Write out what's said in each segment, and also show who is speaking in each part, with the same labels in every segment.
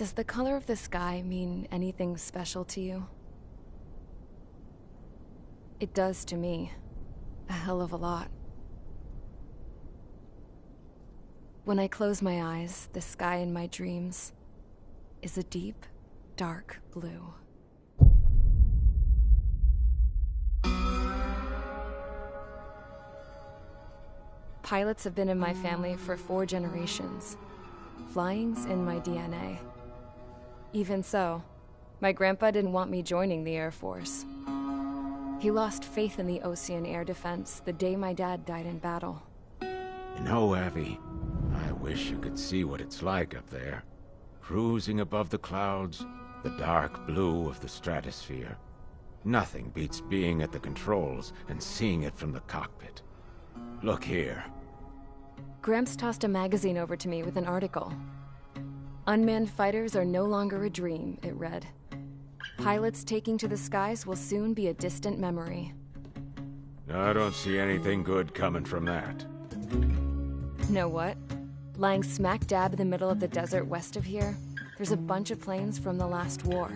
Speaker 1: Does the color of the sky mean anything special to you? It does to me. A hell of a lot. When I close my eyes, the sky in my dreams is a deep, dark blue. Pilots have been in my family for 4 generations. Flying's in my DNA. Even so, my grandpa didn't want me joining the Air Force. He lost faith in the Ocean Air Defense the day my dad died in battle.
Speaker 2: You know, Abby, I wish you could see what it's like up there. Cruising above the clouds, the dark blue of the stratosphere. Nothing beats being at the controls and seeing it from the cockpit. Look here.
Speaker 1: Gramps tossed a magazine over to me with an article. Unmanned fighters are no longer a dream, it read. Pilots taking to the skies will soon be a distant memory.
Speaker 2: I don't see anything good coming from that.
Speaker 1: Know what? Lying smack dab in the middle of the desert west of here, there's a bunch of planes from the last war.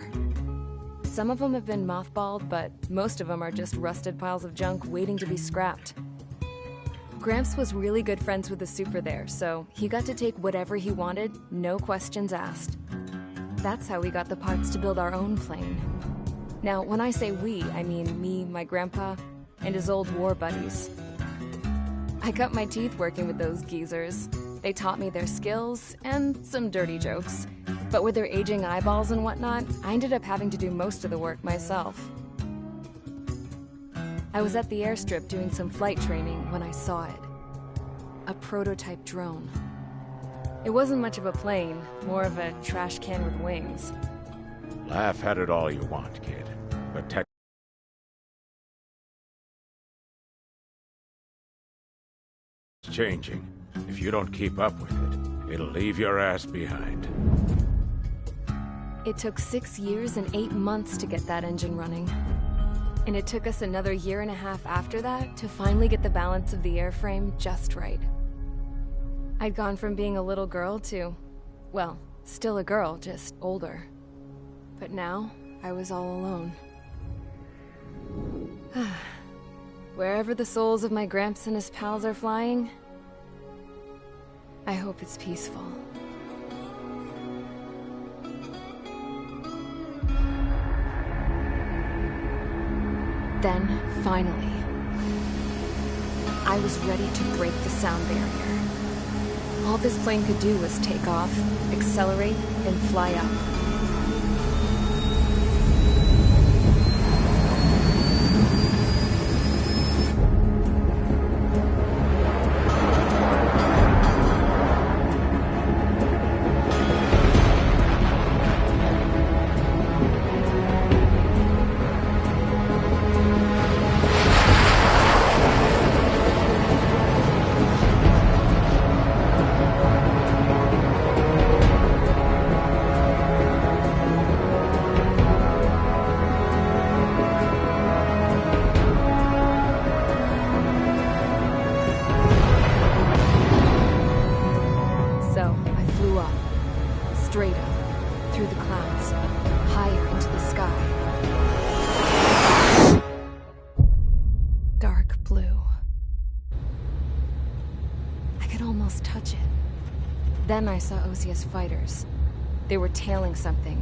Speaker 1: Some of them have been mothballed, but most of them are just rusted piles of junk waiting to be scrapped. Gramps was really good friends with the super there, so he got to take whatever he wanted, no questions asked. That's how we got the parts to build our own plane. Now, when I say we, I mean me, my grandpa, and his old war buddies. I cut my teeth working with those geezers. They taught me their skills, and some dirty jokes. But with their aging eyeballs and whatnot, I ended up having to do most of the work myself. I was at the airstrip doing some flight training when I saw it. A prototype drone. It wasn't much of a plane, more of a trash can with wings.
Speaker 2: Laugh at it all you want, kid. But tech is changing. If you don't keep up with it, it'll leave your ass behind.
Speaker 1: It took 6 years and 8 months to get that engine running. And it took us another 1.5 years after that to finally get the balance of the airframe just right. I'd gone from being a little girl to, well, still a girl, just older. But now, I was all alone. Wherever the souls of my Gramps and his pals are flying, I hope it's peaceful. Then, finally, I was ready to break the sound barrier. All this plane could do was take off, accelerate, and fly up. Straight up, through the clouds, higher into the sky. Dark blue. I could almost touch it. Then I saw Osia's fighters. They were tailing something.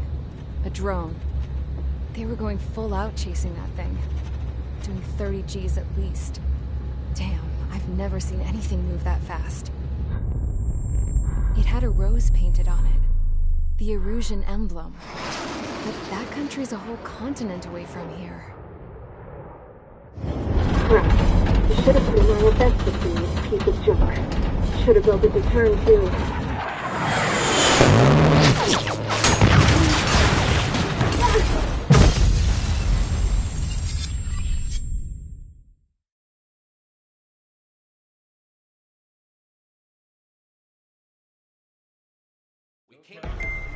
Speaker 1: A drone. They were going full out chasing that thing. Doing 30 Gs at least. Damn, I've never seen anything move that fast. It had a rose painted on it. The Erusian emblem. But that country's a whole continent away from here.
Speaker 3: Crap. You should have been my offensive thing, this piece of junk. Should have built a deterrent too.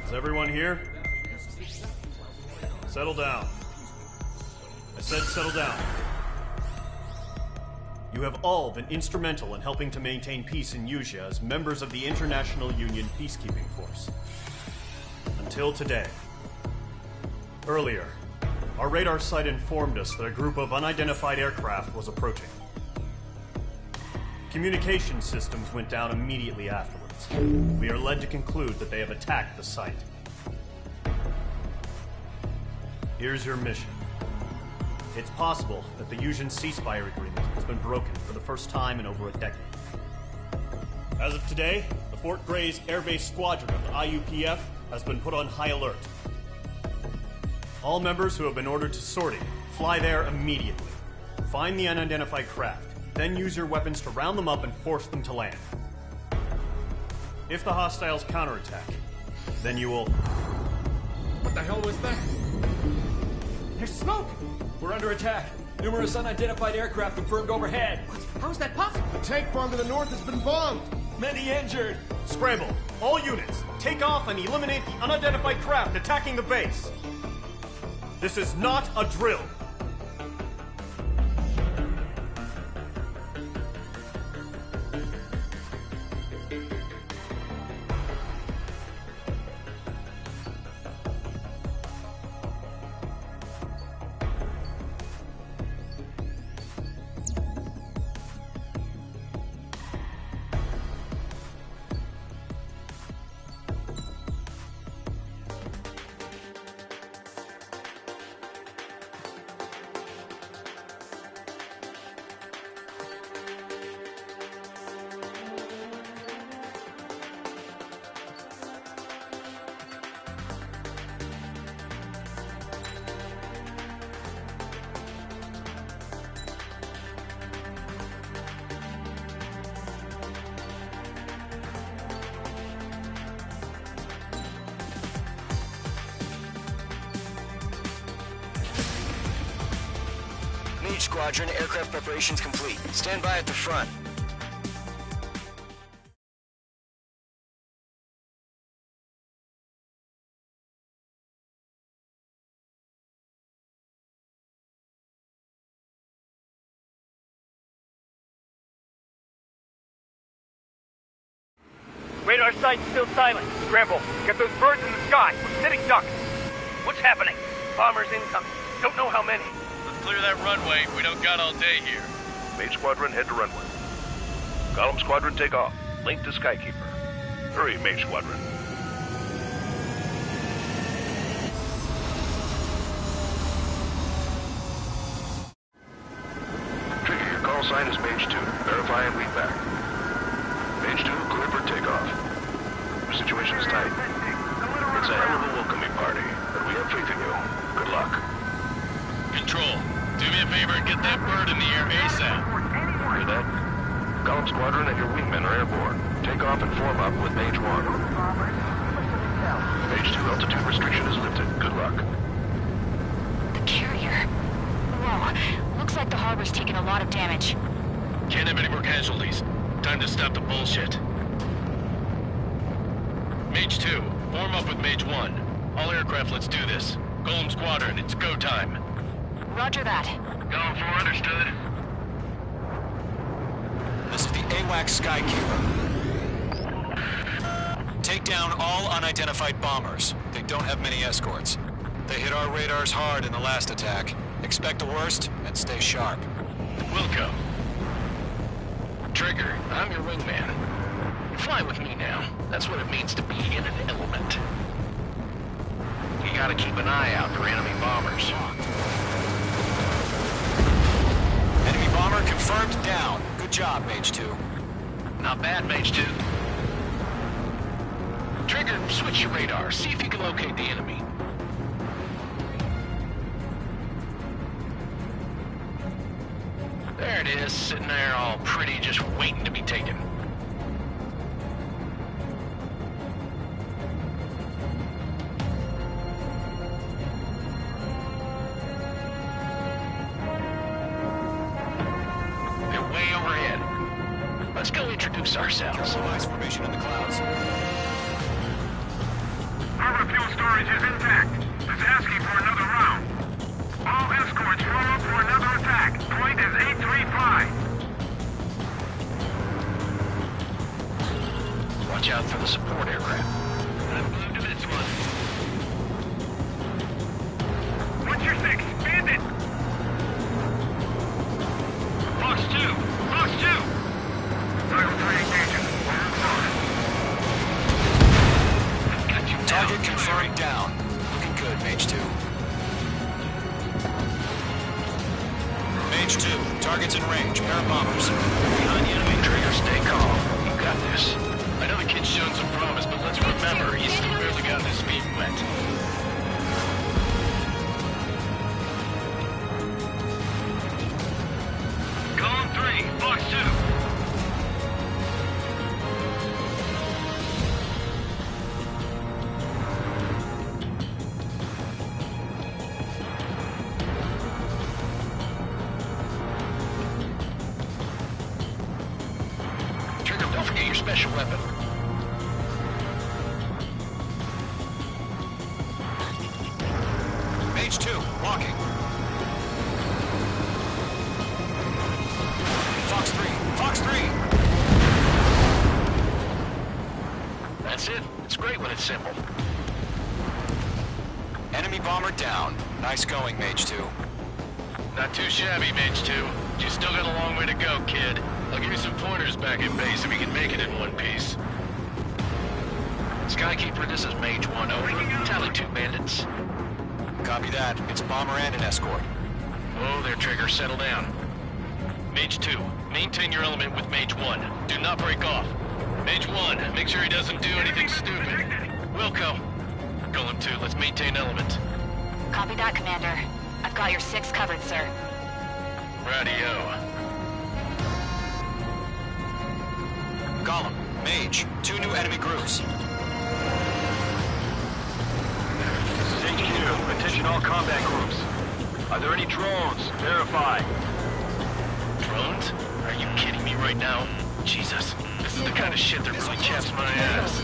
Speaker 4: Is everyone here? Settle down. I said settle down. You have all been instrumental in helping to maintain peace in Usea as members of the International Union Peacekeeping Force. until today. Earlier, our radar site informed us that a group of unidentified aircraft was approaching. Communication systems went down immediately afterwards. We are led to conclude that they have attacked the site. Here's your mission. It's possible that the Yuuzhan ceasefire agreement has been broken for the first time in over a decade. As of today, the Fort Gray's Air Base Squadron of the IUPF has been put on high alert. All members who have been ordered to sortie, fly there immediately. Find the unidentified craft, then use your weapons to round them up and force them to land. If the hostiles counterattack, then you will...
Speaker 5: What the hell was that? There's smoke! We're under attack. Numerous unidentified aircraft confirmed overhead. What? How is that possible?
Speaker 6: The tank farm to the north has been bombed.
Speaker 5: Many injured.
Speaker 4: Scramble! All units, take off and eliminate the unidentified craft attacking the base. This is not a drill.
Speaker 7: Squadron, aircraft preparations complete. Stand by at the front.
Speaker 8: Radar site's still silent. Scramble. Get those birds in the sky. We're sitting ducks. What's happening? Bombers incoming. Don't know how many.
Speaker 9: Clear that runway. We don't got all day here.
Speaker 10: Mage Squadron, head to runway. Column Squadron, take off. Link to Skykeeper. Hurry, Mage Squadron. Trigger, your call sign is Mage 2. Verify and lead back. Mage 2, clear for takeoff. Your situation is tight. It's a hell of a welcoming party, but we have faith in you. Good luck.
Speaker 9: Control. Do me a favor and get that bird in the air ASAP.
Speaker 10: Hear that? Column Squadron and your wingmen are airborne. Take off and form up with Mage 1. Mage 2 altitude restriction is lifted. Good luck.
Speaker 11: The carrier. Whoa. Looks like the harbor's taken a lot of damage.
Speaker 9: Can't have any more casualties. Time to stop the bullshit. Mage 2, form up with Mage 1. All aircraft, let's do this. Golem Squadron, it's go time.
Speaker 11: Roger that.
Speaker 9: Going for understood.
Speaker 12: This is the AWACS Skykeeper. Take down all unidentified bombers. They don't have many escorts. They hit our radars hard in the last attack. Expect the worst and stay sharp.
Speaker 9: Wilco. Trigger, I'm your wingman. Fly with me now. That's what it means to be in an element. You gotta keep an eye out for enemy bombers.
Speaker 12: Enemy bomber confirmed down. Good job, Mage 2.
Speaker 9: Not bad, Mage 2. Trigger, switch your radar. See if you can locate the enemy. There it is, sitting there all pretty, just waiting to be taken. Let's go introduce ourselves.
Speaker 12: Ice formation in the clouds.
Speaker 13: Harbor fuel storage is intact. It's asking for another round. All escorts roll up for another attack. Point is 835.
Speaker 9: Watch out for the support aircraft.
Speaker 13: I'm glued to this one.
Speaker 9: our bombers. Behind the enemy, Trigger, stay calm. You got this. I know the kid's shown some promise, but let's remember, he's still barely gotten his feet wet.
Speaker 13: Column 3, Fox 2.
Speaker 9: Trigger, don't forget your special weapon.
Speaker 12: Mage 2, walking. Fox 3, Fox 3!
Speaker 9: That's it. It's great when it's simple.
Speaker 12: Enemy bomber down. Nice going, Mage 2.
Speaker 9: Not too shabby, Mage 2. You still got a long way to go, kid. I'll give you some pointers back at base if we can make it in one piece. Skykeeper, this is Mage 1, over. Tally 2 bandits.
Speaker 12: Copy that. It's bomber and an escort.
Speaker 9: Oh, there, Trigger. Settle down. Mage 2, maintain your element with Mage 1. Do not break off. Mage 1, make sure he doesn't do anything stupid. Wilco. Column 2, let's maintain element.
Speaker 11: Copy that, Commander. I've got your 6 covered, sir.
Speaker 9: Radio.
Speaker 12: Gollum, Mage, 2 new enemy groups.
Speaker 10: This is HQ. Attention all combat groups. Are there any drones? Verify.
Speaker 9: Drones? Are you kidding me right now? Jesus, this is the kind of shit that really chaps my ass.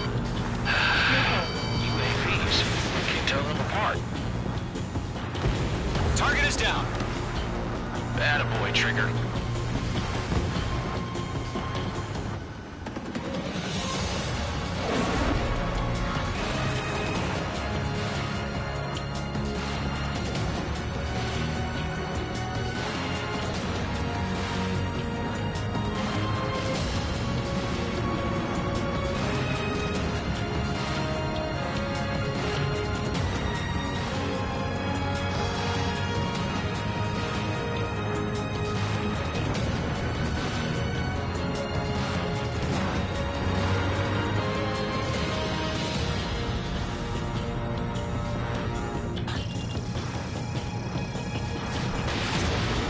Speaker 9: UAVs. We can't tell them apart.
Speaker 12: Target is down.
Speaker 9: Attaboy, Trigger.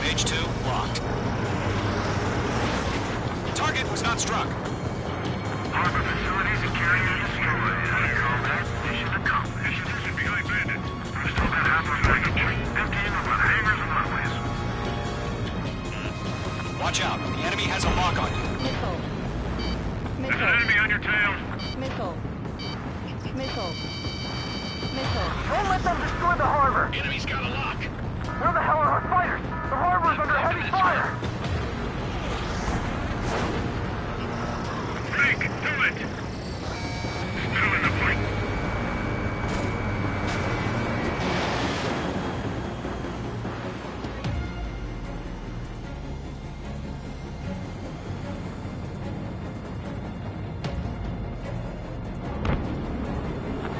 Speaker 12: Mage 2, locked. Target was not struck.
Speaker 13: Harbor facilities and carrier destroyed. How do you call that? Mission accomplished. Position behind bandits. We've still got half our package. Emptying of our hangars and runways.
Speaker 12: Watch out. The enemy has a lock on you.
Speaker 3: Missile.
Speaker 13: There's an enemy on your tail.
Speaker 3: Missile. Missile. Missile.
Speaker 13: Don't let them destroy the harbor.
Speaker 9: Enemy's got a lock.
Speaker 13: Where the hell are our fighters? The harbor's under heavy fire. Frank, do it. Still in the fight.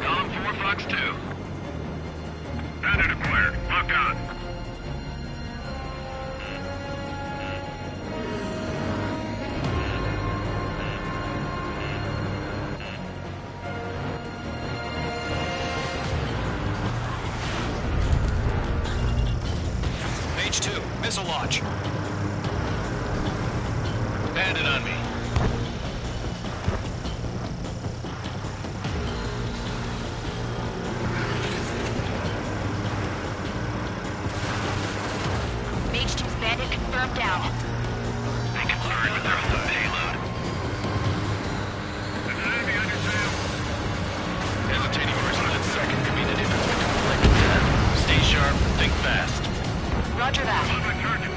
Speaker 13: Column 4, Fox 2. Bandit acquired. Locked on.
Speaker 12: Mage 2, missile launch.
Speaker 9: Bandit on me.
Speaker 11: Mage 2's bandit confirmed down.
Speaker 13: They confirmed with their own payload. There's an enemy on your tail.
Speaker 9: Hesitating for a split second, committed into like a death. Stay sharp, think fast.
Speaker 11: Roger that.
Speaker 13: On my target.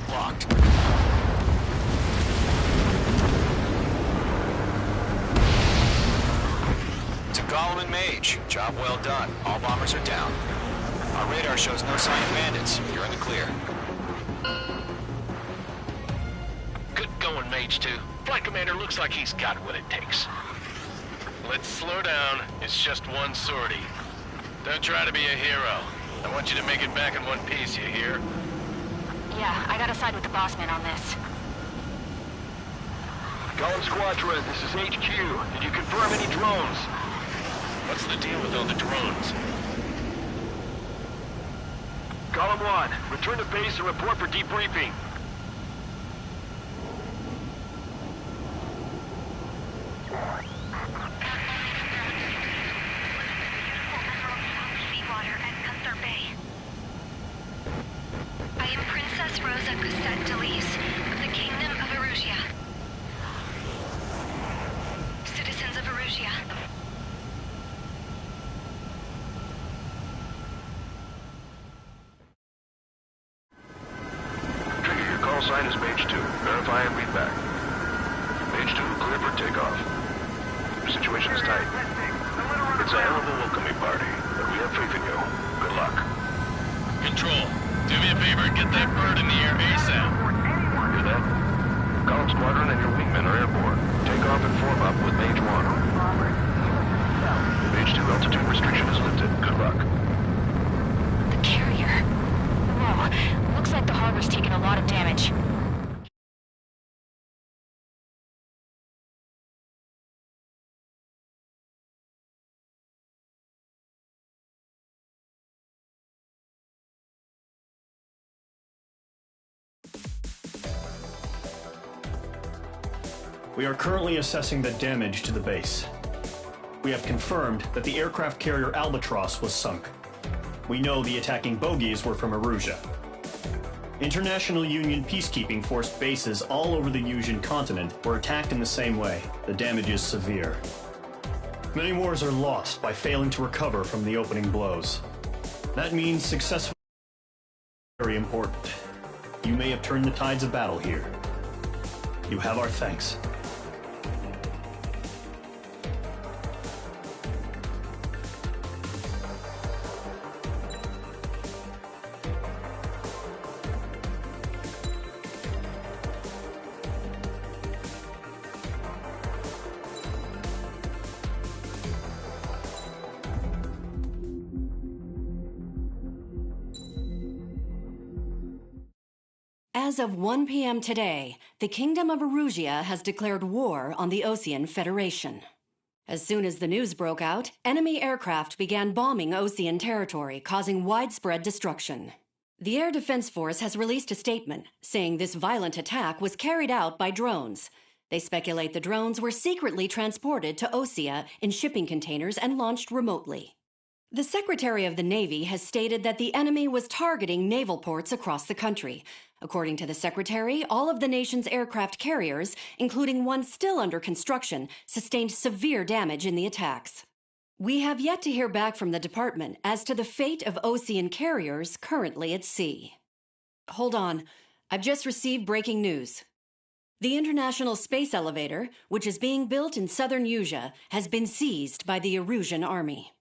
Speaker 12: Locked. To Gollum and Mage, job well done. All bombers are down. Our radar shows no sign of bandits. You're in the clear.
Speaker 9: Good going, Mage 2. Flight Commander looks like he's got what it takes. Let's slow down. It's just one sortie. Don't try to be a hero. I want you to make it back in one piece, you hear?
Speaker 11: Yeah, I gotta side with the boss man on this.
Speaker 10: Gollum Squadron, this is HQ. Did you confirm any drones?
Speaker 9: What's the deal with all the drones?
Speaker 10: Gollum 1, return to base and report for debriefing.
Speaker 11: I am Princess Rosa Cosette Delise of the Kingdom of Erusia. Citizens of Erusia.
Speaker 10: Trigger, your call sign is Mage 2. Verify and read back. Mage 2, clear for takeoff. Your situation is tight. It's a hell of a welcoming party, but we have faith in you. Good luck.
Speaker 9: Control, do me a favor and get that bird in the air ASAP.
Speaker 10: Hear that? Gollum Squadron and your wingmen are airborne. Take off and form up with Mage 1. Mage 2 altitude restriction is lifted. Good luck.
Speaker 11: The carrier. Whoa, looks like the harbor's taken a lot of damage.
Speaker 4: We are currently assessing the damage to the base. We have confirmed that the aircraft carrier Albatross was sunk. We know the attacking bogies were from Erusia. International Union peacekeeping force bases all over the Usian continent were attacked in the same way. The damage is severe. Many wars are lost by failing to recover from the opening blows. That means successful is very important. You may have turned the tides of battle here. You have our thanks.
Speaker 14: As of 1 p.m. today, the Kingdom of Erusia has declared war on the Osean Federation. As soon as the news broke out, enemy aircraft began bombing Osean territory, causing widespread destruction. The Air Defense Force has released a statement saying this violent attack was carried out by drones. They speculate the drones were secretly transported to Osea in shipping containers and launched remotely. The Secretary of the Navy has stated that the enemy was targeting naval ports across the country. According to the Secretary, all of the nation's aircraft carriers, including one still under construction, sustained severe damage in the attacks. We have yet to hear back from the department as to the fate of Osean carriers currently at sea. Hold on. I've just received breaking news. The International Space Elevator, which is being built in southern Usia, has been seized by the Erusian Army.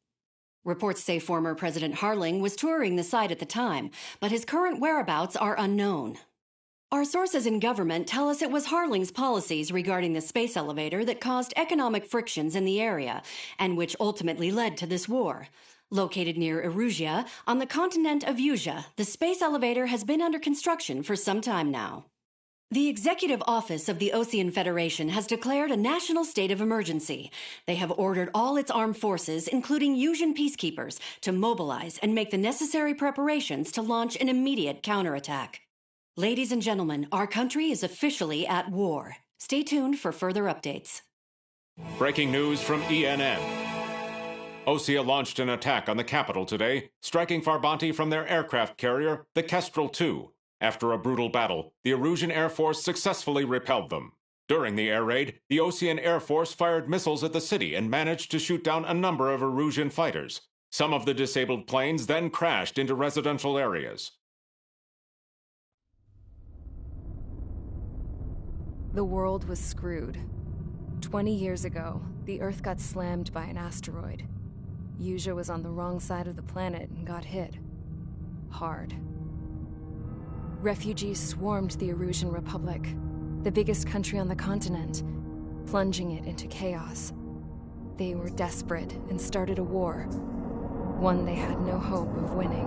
Speaker 14: Reports say former President Harling was touring the site at the time, but his current whereabouts are unknown. Our sources in government tell us it was Harling's policies regarding the space elevator that caused economic frictions in the area, and which ultimately led to this war. Located near Erusia, on the continent of Usia, the space elevator has been under construction for some time now. The Executive Office of the Osean Federation has declared a national state of emergency. They have ordered all its armed forces, including Usian peacekeepers, to mobilize and make the necessary preparations to launch an immediate counterattack. Ladies and gentlemen, our country is officially at war. Stay tuned for further updates.
Speaker 2: Breaking news from ENN. Osea launched an attack on the capital today, striking Farbanti from their aircraft carrier, the Kestrel II. After a brutal battle, the Erusian Air Force successfully repelled them. During the air raid, the Osean Air Force fired missiles at the city and managed to shoot down a number of Erusian fighters. Some of the disabled planes then crashed into residential areas.
Speaker 1: The world was screwed. 20 years ago, the Earth got slammed by an asteroid. Usha was on the wrong side of the planet and got hit. Hard. Refugees swarmed the Erusian Republic, the biggest country on the continent, plunging it into chaos. They were desperate and started a war, one they had no hope of winning.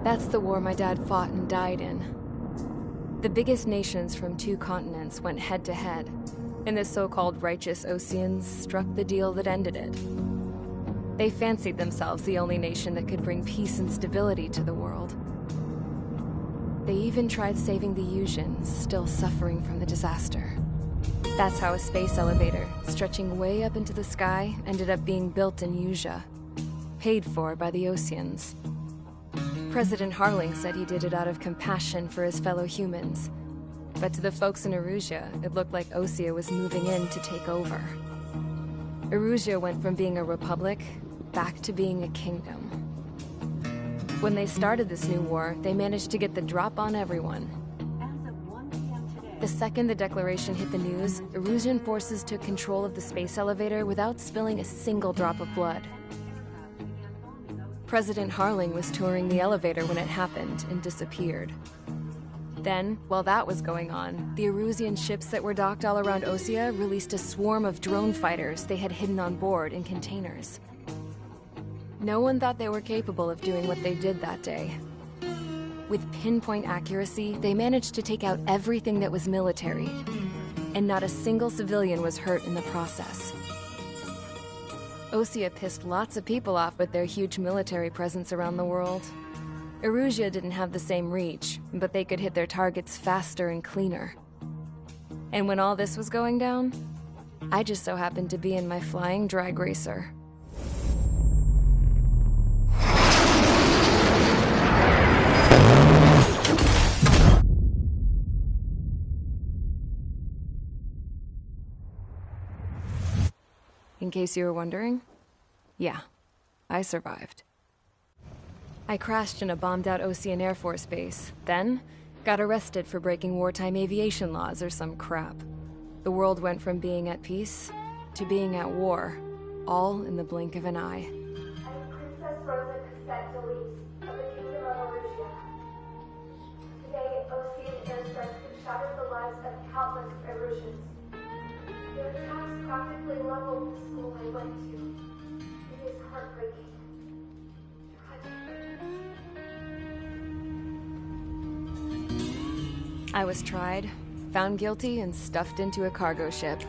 Speaker 1: That's the war my dad fought and died in. The biggest nations from 2 continents went head-to-head, and the so-called righteous Oseans struck the deal that ended it. They fancied themselves the only nation that could bring peace and stability to the world. They even tried saving the Usians, still suffering from the disaster. That's how a space elevator, stretching way up into the sky, ended up being built in Usha, paid for by the Oseans. President Harling said he did it out of compassion for his fellow humans. But to the folks in Erusia, it looked like Osea was moving in to take over. Erusia went from being a republic back to being a kingdom. When they started this new war, they managed to get the drop on everyone. The second the declaration hit the news, Erusian forces took control of the space elevator without spilling a single drop of blood. President Harling was touring the elevator when it happened and disappeared. Then, while that was going on, the Erusian ships that were docked all around Osea released a swarm of drone fighters they had hidden on board in containers. No one thought they were capable of doing what they did that day. With pinpoint accuracy, they managed to take out everything that was military, and not a single civilian was hurt in the process. Osea pissed lots of people off with their huge military presence around the world. Erusia didn't have the same reach, but they could hit their targets faster and cleaner. And when all this was going down, I just so happened to be in my flying drag racer. In case you were wondering, yeah, I survived. I crashed in a bombed-out Osean Air Force base, then got arrested for breaking wartime aviation laws or some crap. The world went from being at peace to being at war, all in the blink of an eye.
Speaker 3: I'm Princess Rosa Cassette Delise of the Kingdom of Erusia. Today, Osean airstrikes have shattered the lives of countless Erusians. Their attacks practically leveled the school I went to. It is heartbreaking.
Speaker 1: I was tried, found guilty, and stuffed into a cargo ship.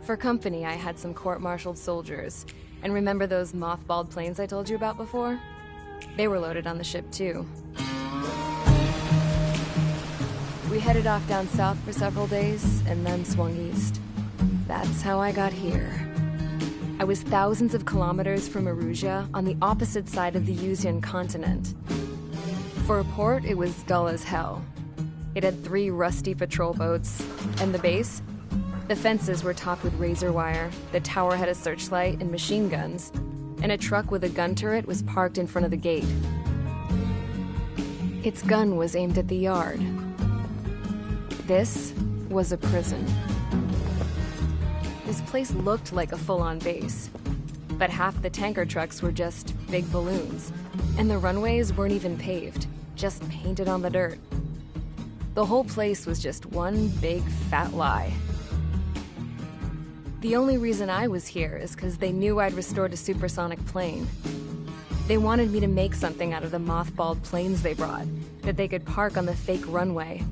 Speaker 1: For company, I had some court-martialed soldiers. And remember those mothballed planes I told you about before? They were loaded on the ship, too. We headed off down south for several days, and then swung east. That's how I got here. I was thousands of kilometers from Erusia, on the opposite side of the Usian continent. For a port, it was dull as hell. It had 3 rusty patrol boats, and the base? The fences were topped with razor wire, the tower had a searchlight and machine guns, and a truck with a gun turret was parked in front of the gate. Its gun was aimed at the yard. This was a prison. This place looked like a full-on base, but half the tanker trucks were just big balloons, and the runways weren't even paved, just painted on the dirt. The whole place was just one big fat lie. The only reason I was here is because they knew I'd restored a supersonic plane. They wanted me to make something out of the mothballed planes they brought, that they could park on the fake runway.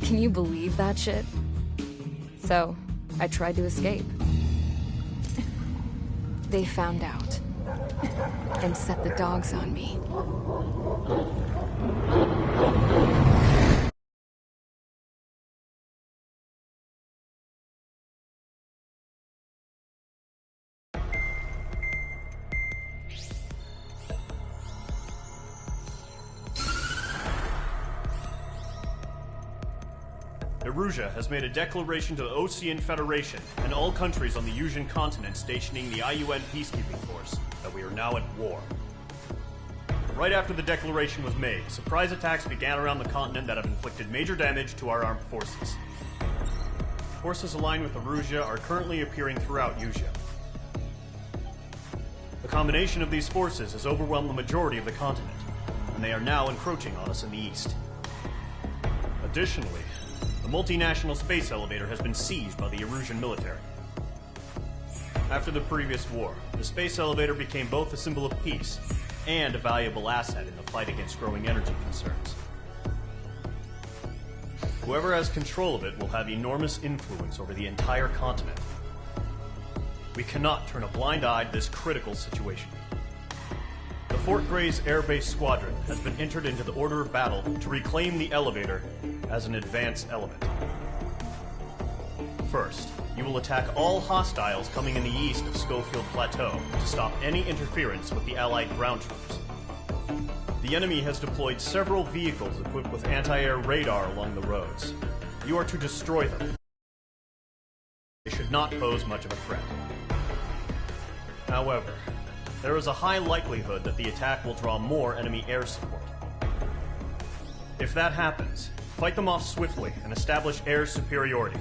Speaker 1: Can you believe that shit? So, I tried to escape. They found out, and set the dogs on me.
Speaker 4: Erusia has made a declaration to the Osean Federation and all countries on the Usian continent stationing the IUN peacekeeping force that we are now at war. The right after the declaration was made, surprise attacks began around the continent that have inflicted major damage to our armed forces. Forces aligned with Erusia are currently appearing throughout Usea. The combination of these forces has overwhelmed the majority of the continent, and they are now encroaching on us in the east. Additionally, the multinational space elevator has been seized by the Erusian military. After the previous war, the space elevator became both a symbol of peace and a valuable asset in the fight against growing energy concerns. Whoever has control of it will have enormous influence over the entire continent. We cannot turn a blind eye to this critical situation. The Fort Gray's Air Base Squadron has been entered into the order of battle to reclaim the elevator as an advance element. First, you will attack all hostiles coming in the east of Schofield Plateau to stop any interference with the Allied ground troops. The enemy has deployed several vehicles equipped with anti-air radar along the roads. You are to destroy them. They should not pose much of a threat. However, there is a high likelihood that the attack will draw more enemy air support. If that happens, fight them off swiftly and establish air superiority.